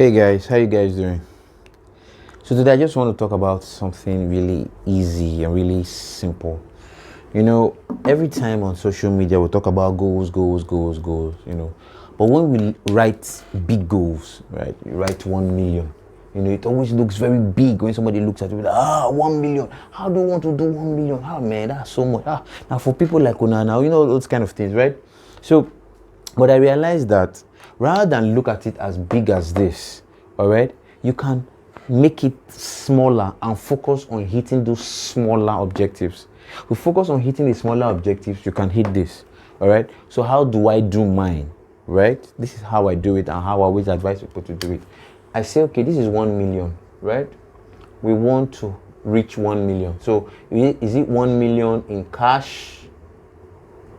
Hey guys, how you guys doing? So today I just want to talk about something really easy and really simple. Every time on social media we talk about goals, But when we write big goals, right? You write 1 million. It always looks very big when somebody looks at it like, 1 million. How do you want to do 1 million? Man, that's so much. Now for people like Una now, those kind of things, right? So, but I realized that rather than look at it as big as this, all right, you can make it smaller and focus on hitting those smaller objectives. We focus on hitting the smaller objectives, you can hit this, all right? So how do I do mine, right? This is how I do it and how I always advise people to do it. I say, okay, this is 1 million, right? We want to reach 1 million. So is it 1 million in cash?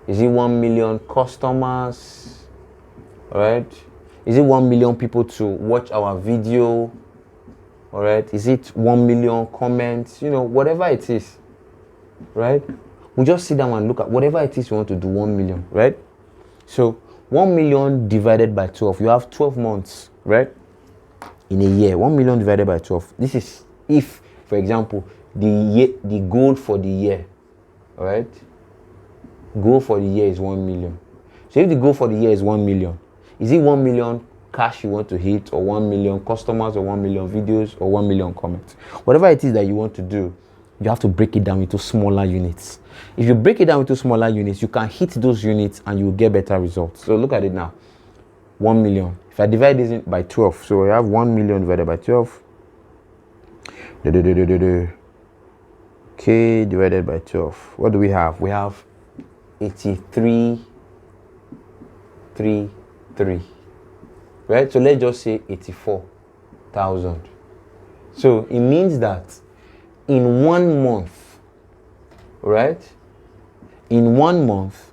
Is it 1 million customers? All right? Is it 1 million people to watch our video? All right? Is it 1 million comments? Whatever it is, right? We just sit down and look at whatever it is you want to do, 1 million, right? So 1 million divided by 12, you have 12 months, right? In a year. 1 million divided by 12. This is if, for example, the goal for the year, all right? Goal for the year is 1 million. So if the goal for the year is 1 million, is it 1 million cash you want to hit, or 1 million customers, or 1 million videos, or 1 million comments? Whatever it is that you want to do, you have to break it down into smaller units. If you break it down into smaller units, you can hit those units and you will get better results. So look at it now. 1 million. If I divide this by 12, so I have 1 million divided by 12. Okay, divided by 12. What do we have? We have 83,333. Right? So let's just say 84,000. So it means that in 1 month, right? In 1 month,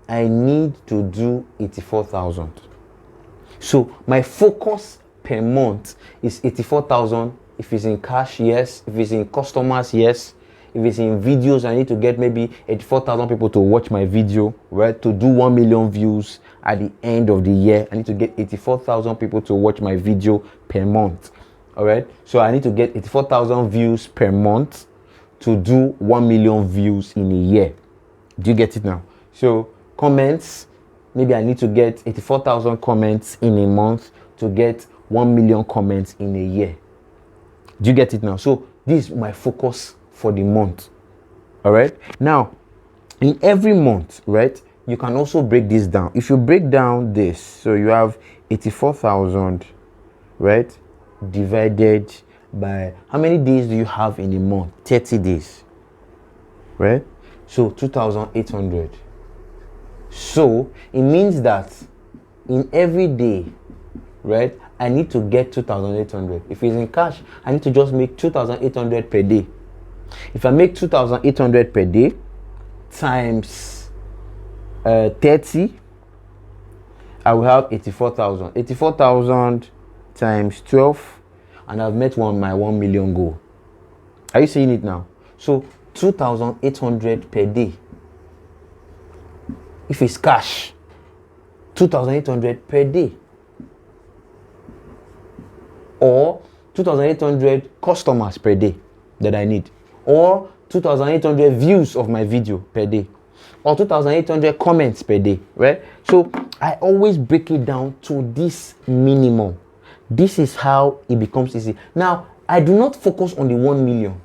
I need to do 84,000. So my focus per month is 84,000. If it's in cash, yes. If it's in customers, yes. If it's in videos, I need to get maybe 84,000 people to watch my video, right? To do 1 million views at the end of the year, I need to get 84,000 people to watch my video per month, all right? So I need to get 84,000 views per month to do 1 million views in a year. Do you get it now? So comments, maybe I need to get 84,000 comments in a month to get 1 million comments in a year. Do you get it now? So this is my focus for the month. All right. Now, in every month, right, you can also break this down. If you break down this, so you have 84,000, right, divided by how many days do you have in a month? 30 days, right? So 2,800. So it means that in every day, right, I need to get 2,800. If it's in cash, I need to just make 2,800 per day. If I make 2,800 per day times 30, I will have 84,000. 84,000 times 12, and I've met my 1 million goal. Are you seeing it now? So 2,800 per day. If it's cash, 2,800 per day. Or 2,800 customers per day that I need. Or 2,800 views of my video per day. Or 2,800 comments per day, right? So I always break it down to this minimum. This is how it becomes easy. Now, I do not focus on the 1 million.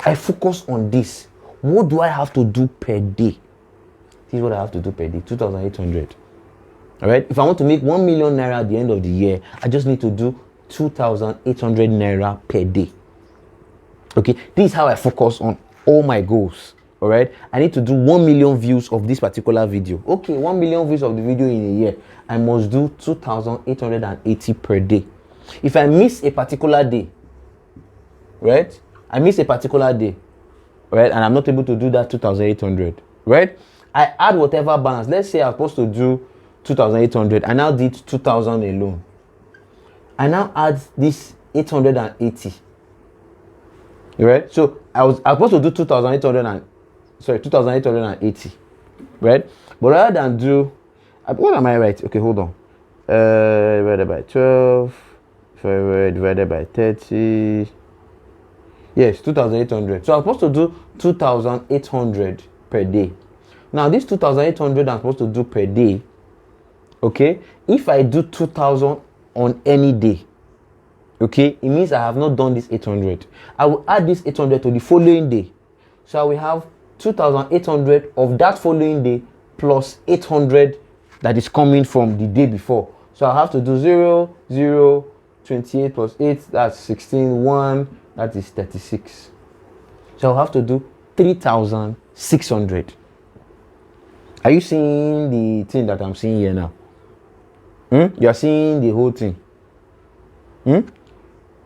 I focus on this. What do I have to do per day? This is what I have to do per day, 2,800. All right? If I want to make 1 million naira at the end of the year, I just need to do 2,800 naira per day. Okay? This is how I focus on all my goals. All right? I need to do 1 million views of this particular video. Okay, 1 million views of the video in a year. I must do 2,880 per day. If I miss a particular day, right? I miss a particular day, right? And I'm not able to do that 2,800, right? I add whatever balance. Let's say I'm supposed to do 2,800. I now did 2,000 alone. I now add this 880. Right? So I was supposed to do 2,880. Right? But rather than do, what am I right? Okay, hold on. divided by 12, divided by 30. Yes, 2,800. So I'm supposed to do 2,800 per day. Now this 2,800 I'm supposed to do per day. Okay, if I do 2,000 on any day, okay, it means I have not done this 800. I will add this 800 to the following day. So I will have 2,800 of that following day plus 800 that is coming from the day before. So I have to do 0, 0, 28 plus 8, that's 16, 1, that is 36. So I'll have to do 3,600. Are you seeing the thing that I'm seeing here now? You are seeing the whole thing. You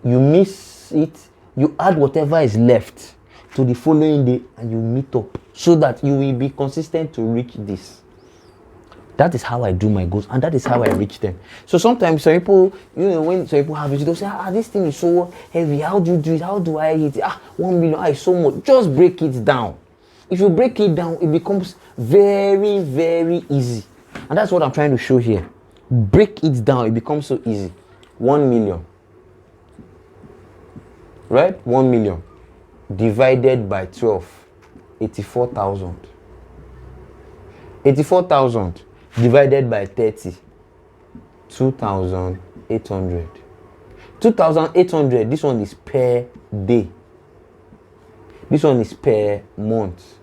miss it, you add whatever is left to the following day and you meet up so that you will be consistent to reach this. That is how I do my goals and that is how I reach them. So sometimes some people, when some people have it, they'll say, this thing is so heavy. How do you do it? How do I hit it? 1 million, is so much. Just break it down. If you break it down, it becomes very, very easy. And that's what I'm trying to show here. Break it down, it becomes so easy. 1 million. Right? 1 million divided by 12, 84,000. 84,000 divided by 30, 2,800. 2,800, this one is per day. This one is per month.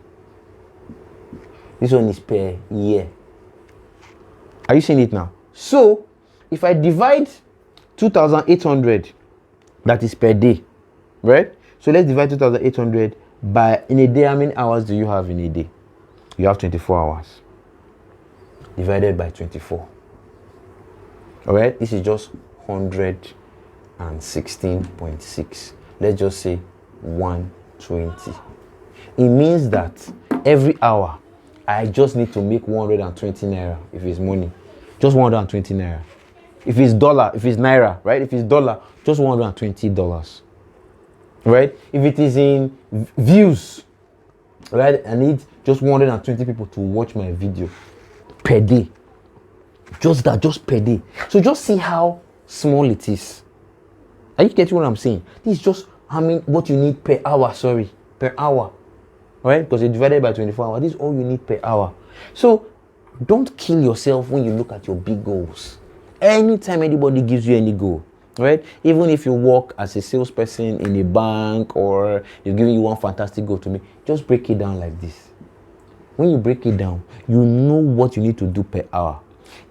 This one is per year. Are you seeing it now? So, if I divide 2,800, that is per day, right? So let's divide 2,800 by, in a day, how many hours do you have in a day? You have 24 hours. Divided by 24. Alright, this is just 116.6. Let's just say 120. It means that every hour, I just need to make 120 naira if it's money. Just 120 naira. If it's dollar, if it's naira, right? If it's dollar, just $120. Right? If it is in views, right? I need just 120 people to watch my video per day. Just that, just per day. So just see how small it is. Are you getting what I'm saying? This is just what you need per hour, per hour. Right? Because it's divided by 24 hours. This is all you need per hour. So don't kill yourself when you look at your big goals. Anytime anybody gives you any goal, right? Even if you work as a salesperson in a bank or you're giving you one fantastic goal to me, just break it down like this. When you break it down, you know what you need to do per hour.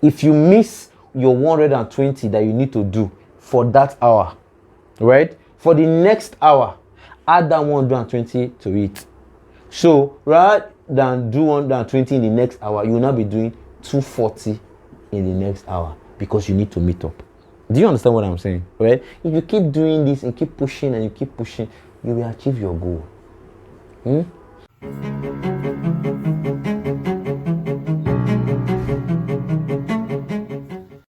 If you miss your 120 that you need to do for that hour, right? For the next hour, add that 120 to it. So rather than do 120 in the next hour, you will now be doing 240 in the next hour because you need to meet up. Do you understand what I'm saying? Right? If you keep doing this and keep pushing and you keep pushing, you will achieve your goal.